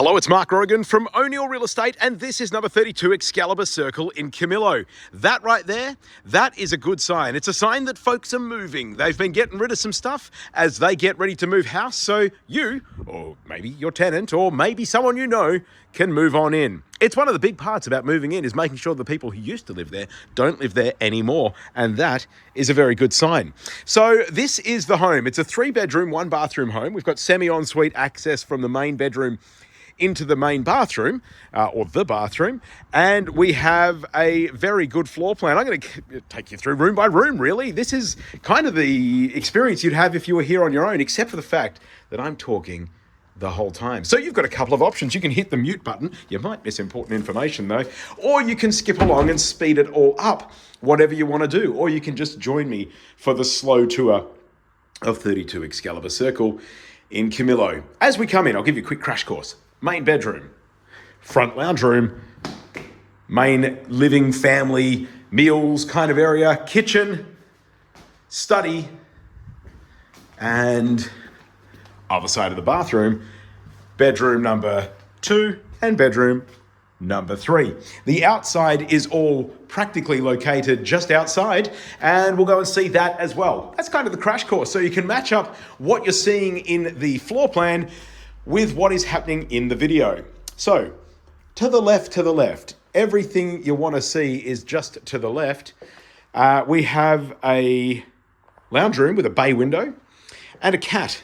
Hello, it's Mark Grogan from O'Neill Real Estate, and this is number 32 Excalibur Circle in Camillo. That right there, that is a good sign. It's a sign that folks are moving. They've been getting rid of some stuff as they get ready to move house, so you, or maybe your tenant, or maybe someone you know, can move on in. It's one of the big parts about moving in is making sure the people who used to live there don't live there anymore, and that is a very good sign. So this is the home. It's a 3-bedroom, 1-bathroom home. We've got semi-ensuite access from the main bedroom into the main bathroom, or the bathroom, and we have a very good floor plan. I'm going to take you through room by room, really. This is kind of the experience you'd have if you were here on your own, except for the fact that I'm talking the whole time. So you've got a couple of options. You can hit the mute button. You might miss important information though, or you can skip along and speed it all up, whatever you want to do, or you can just join me for the slow tour of 32 Excalibur Circle in Camillo. As we come in, I'll give you a quick crash course. Main bedroom, front lounge room, main living family meals kind of area, kitchen, study, and other side of the bathroom, bedroom number 2 and bedroom number 3. The outside is all practically located just outside, and we'll go and see that as well. That's kind of the crash course, so you can match up what you're seeing in the floor plan with what is happening in the video. So, to the left, everything you want to see is just to the left. We have a lounge room with a bay window and a cat.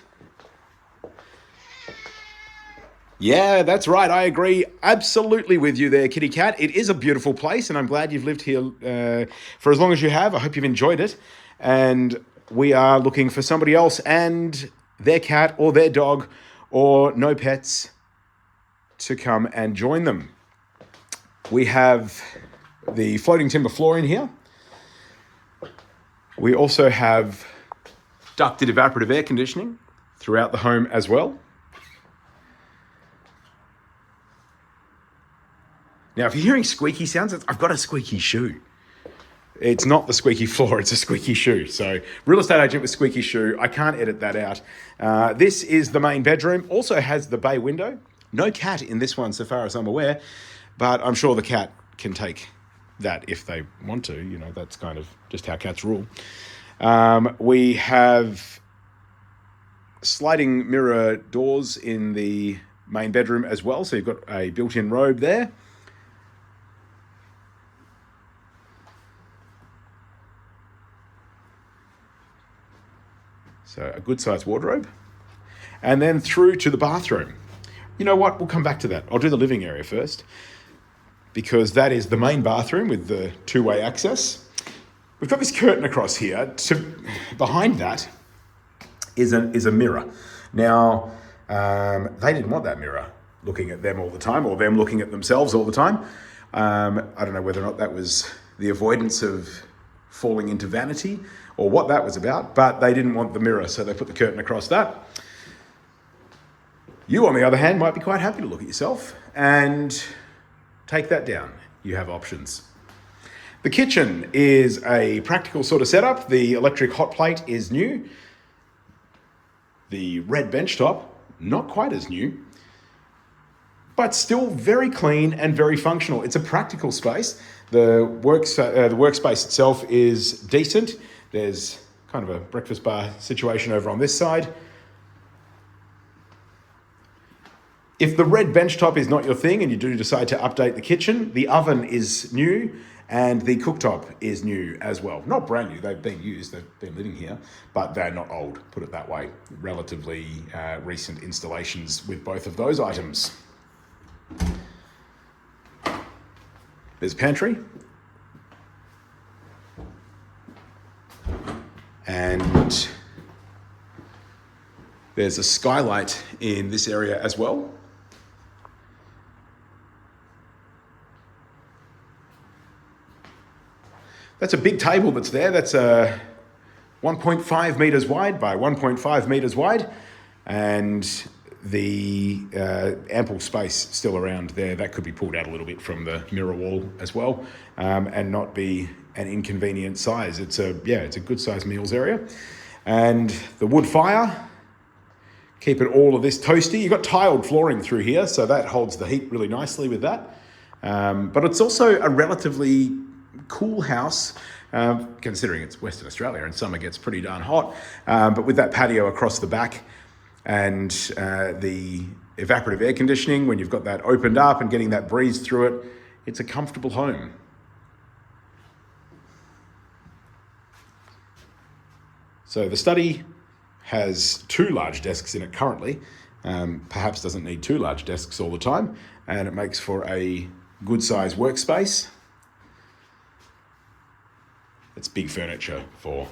Yeah, that's right. I agree absolutely with you there, kitty cat. It is a beautiful place, and I'm glad you've lived here for as long as you have. I hope you've enjoyed it. And we are looking for somebody else and their cat or their dog or no pets to come and join them. We have the floating timber floor in here. We also have ducted evaporative air conditioning throughout the home as well. Now, if you're hearing squeaky sounds, I've got a squeaky shoe. It's not the squeaky floor, it's a squeaky shoe. So, real estate agent with squeaky shoe, I can't edit that out. This is the main bedroom, also has the bay window. No cat in this one so far as I'm aware, but I'm sure the cat can take that if they want to. You know, that's kind of just how cats rule. We have sliding mirror doors in the main bedroom as well. So you've got a built-in robe there. So a good sized wardrobe. And then through to the bathroom. You know what? We'll come back to that. I'll do the living area first, because that is the main bathroom with the 2-way access. We've got this curtain across here. Behind that is a mirror. Now, they didn't want that mirror looking at them all the time, or them looking at themselves all the time. I don't know whether or not that was the avoidance of falling into vanity or what that was about, but they didn't want the mirror, so they put the curtain across that. You, on the other hand, might be quite happy to look at yourself and take that down. You have options. The kitchen is a practical sort of setup. The electric hot plate is new. The red bench top, not quite as new, but still very clean and very functional. It's a practical space. The workspace itself is decent. There's kind of a breakfast bar situation over on this side. If the red bench top is not your thing and you do decide to update the kitchen, the oven is new and the cooktop is new as well. Not brand new, they've been used, they've been living here, but they're not old, put it that way. Relatively recent installations with both of those items. There's a pantry. And there's a skylight in this area as well. That's a big table that's there. That's 1.5 meters wide by 1.5 meters wide. And the ample space still around there. That could be pulled out a little bit from the mirror wall as well, and not be an inconvenient size. It's a good sized meals area. And the wood fire keeping all of this toasty. You've got tiled flooring through here, so that holds the heat really nicely with that. But it's also a relatively cool house, considering it's Western Australia and summer gets pretty darn hot. But with that patio across the back and the evaporative air conditioning, when you've got that opened up and getting that breeze through it, it's a comfortable home. So the study has 2 large desks in it currently, perhaps doesn't need 2 large desks all the time, and it makes for a good size workspace. It's big furniture for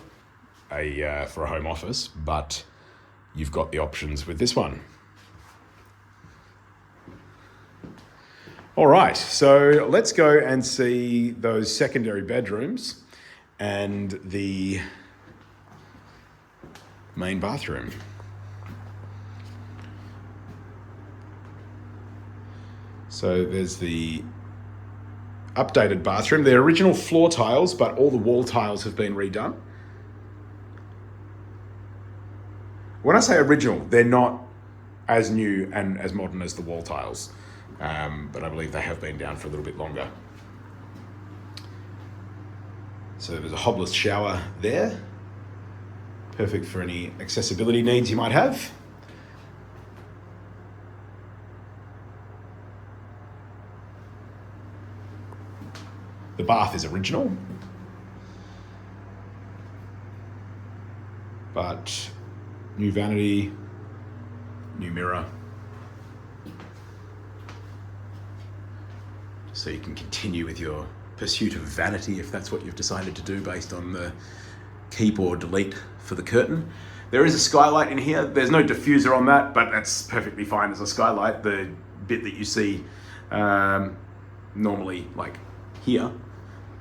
a home office, but you've got the options with this one. All right, so let's go and see those secondary bedrooms and the main bathroom. So there's the updated bathroom. They're original floor tiles, but all the wall tiles have been redone. When I say original, they're not as new and as modern as the wall tiles, but I believe they have been down for a little bit longer. So there's a hobless shower there, perfect for any accessibility needs you might have. The bath is original, but new vanity, new mirror, so you can continue with your pursuit of vanity if that's what you've decided to do based on the keep or delete for the curtain. There is a skylight in here. There's no diffuser on that, but that's perfectly fine as a skylight. The bit that you see normally, like here,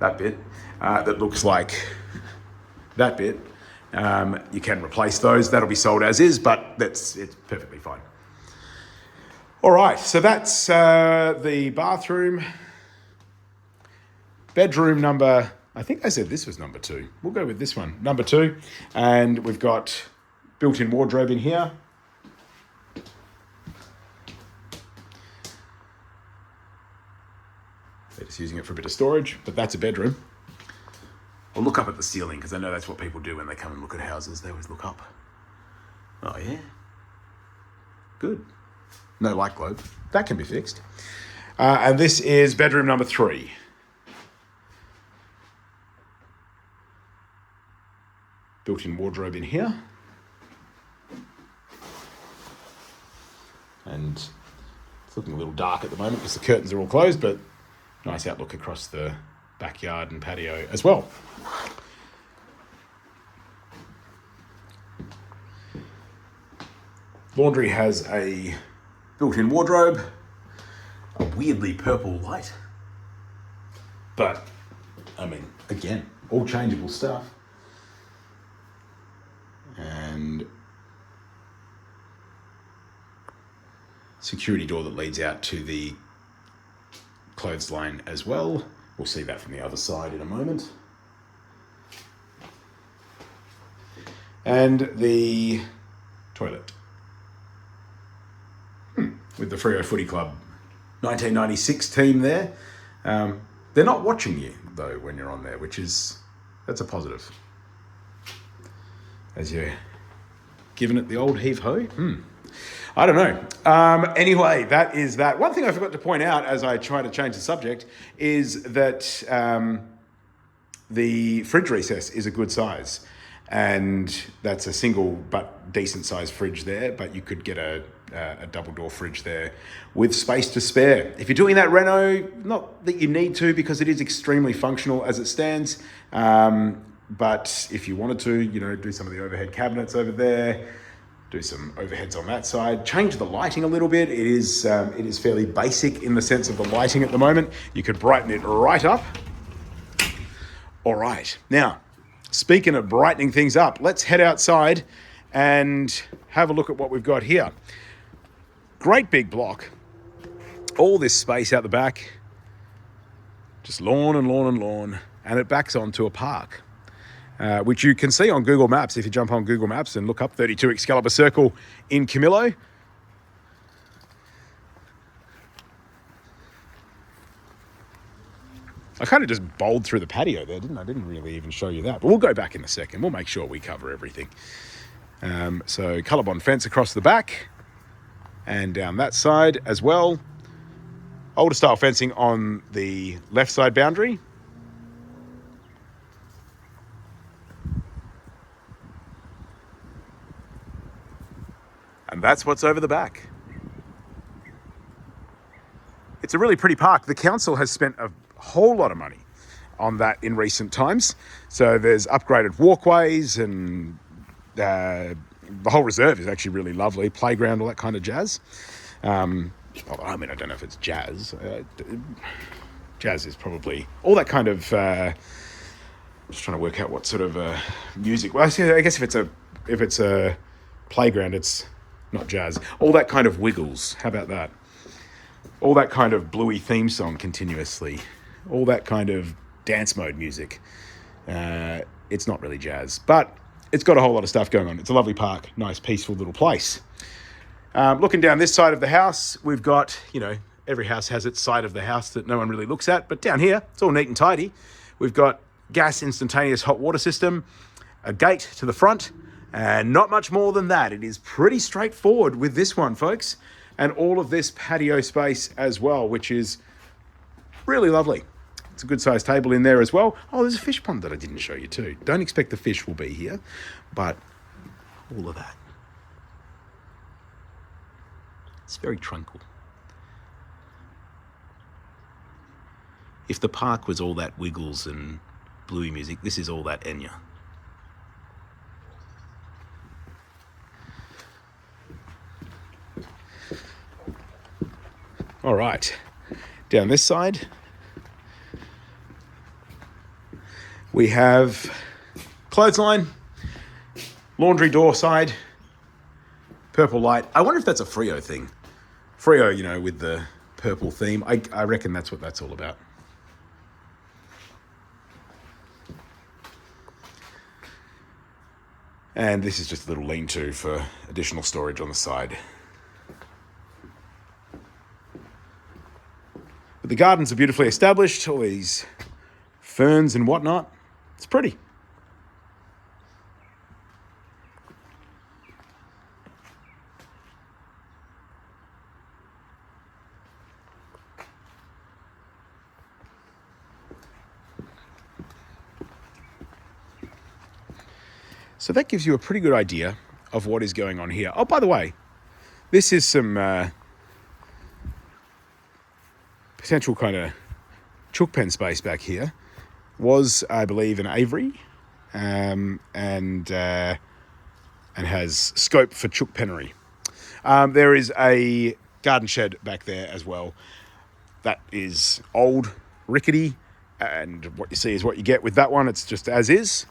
that bit, that looks like that bit, you can replace those. That'll be sold as is, but it's perfectly fine. All right, so that's the bathroom. Bedroom number, I think I said this was number 2. We'll go with this one, number 2. And we've got built-in wardrobe in here. They're just using it for a bit of storage, but that's a bedroom. I'll look up at the ceiling because I know that's what people do when they come and look at houses. They always look up. Oh yeah, good. No light globe. That can be fixed. And this is bedroom number 3. Built-in wardrobe in here. And it's looking a little dark at the moment because the curtains are all closed, but nice outlook across the backyard and patio as well. Laundry has a built-in wardrobe, a weirdly purple light, but I mean, again, all changeable stuff. And security door that leads out to the clothesline as well. We'll see that from the other side in a moment. And the toilet. With the Freo Footy Club 1996 team there. They're not watching you, though, when you're on there, that's a positive. As you're giving it the old heave-ho. I don't know. Anyway, that is that. One thing I forgot to point out as I try to change the subject is that the fridge recess is a good size. And that's a single but decent sized fridge there, but you could get a double door fridge there with space to spare. If you're doing that reno, not that you need to because it is extremely functional as it stands. But if you wanted to, do some of the overhead cabinets over there, do some overheads on that side, change the lighting a little bit. It is fairly basic in the sense of the lighting at the moment. You could brighten it right up. All right. Now, speaking of brightening things up, let's head outside and have a look at what we've got here. Great big block. All this space out the back. Just lawn and lawn and lawn. And it backs onto a park. which you can see on Google Maps if you jump on Google Maps and look up 32 Excalibur Circle in Camillo. I kind of just bowled through the patio there, didn't I? I didn't really even show you that, but we'll go back in a second. We'll make sure we cover everything. So colorbond fence across the back and down that side as well. Older style fencing on the left side boundary. And that's what's over the back. It's a really pretty park. The council has spent a whole lot of money on that in recent times. So there's upgraded walkways and the whole reserve is actually really lovely. Playground, all that kind of jazz. I mean, I don't know if it's jazz. Jazz is probably all that kind of, just trying to work out what sort of music. Well, I guess if it's a playground, it's not jazz. All that kind of wiggles. How about that? All that kind of bluey theme song continuously. All that kind of dance mode music. It's not really jazz, but it's got a whole lot of stuff going on. It's a lovely park, nice, peaceful little place. Looking down this side of the house, we've got, every house has its side of the house that no one really looks at, but down here, it's all neat and tidy. We've got gas instantaneous hot water system, a gate to the front, and not much more than that. It is pretty straightforward with this one, folks. And all of this patio space as well, which is really lovely. It's a good sized table in there as well. Oh, there's a fish pond that I didn't show you too. Don't expect the fish will be here, but all of that. It's very tranquil. If the park was all that wiggles and bluey music, this is all that Enya. All right, down this side, we have clothesline, laundry door side, purple light. I wonder if that's a Frio thing. Frio, with the purple theme. I reckon that's what that's all about. And this is just a little lean-to for additional storage on the side. But the gardens are beautifully established, all these ferns and whatnot. It's pretty. So that gives you a pretty good idea of what is going on here. Oh, by the way, this is some potential kind of chook pen space back here. Was, I believe, an aviary and has scope for chook pennery. There is a garden shed back there as well. That is old, rickety, and what you see is what you get with that one. It's just as is.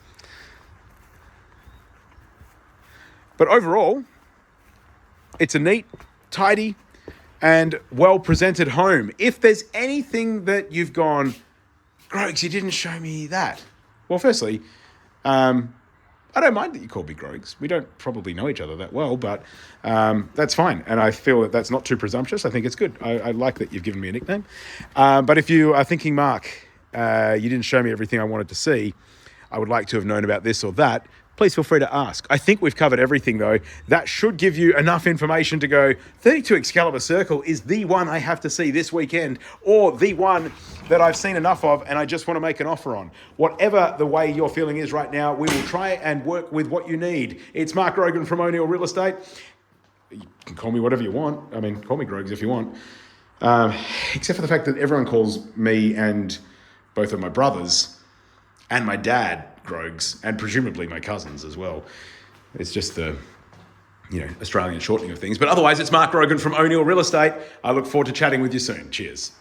But overall, it's a neat, tidy, and well-presented home. If there's anything that you've gone, Grogs, you didn't show me that. Well, firstly, I don't mind that you call me Grogs. We don't probably know each other that well, but that's fine. And I feel that that's not too presumptuous. I think it's good. I like that you've given me a nickname. But if you are thinking, Mark, you didn't show me everything I wanted to see, I would like to have known about this or that, please feel free to ask. I think we've covered everything, though. That should give you enough information to go, 32 Excalibur Circle is the one I have to see this weekend, or the one that I've seen enough of and I just want to make an offer on. Whatever the way you're feeling is right now, we will try and work with what you need. It's Mark Grogan from O'Neill Real Estate. You can call me whatever you want. I mean, call me Grogs if you want. Except for the fact that everyone calls me and both of my brothers and my dad Grogs, and presumably my cousins as well. It's just the, Australian shortening of things. But otherwise, it's Mark Grogan from O'Neill Real Estate. I look forward to chatting with you soon. Cheers.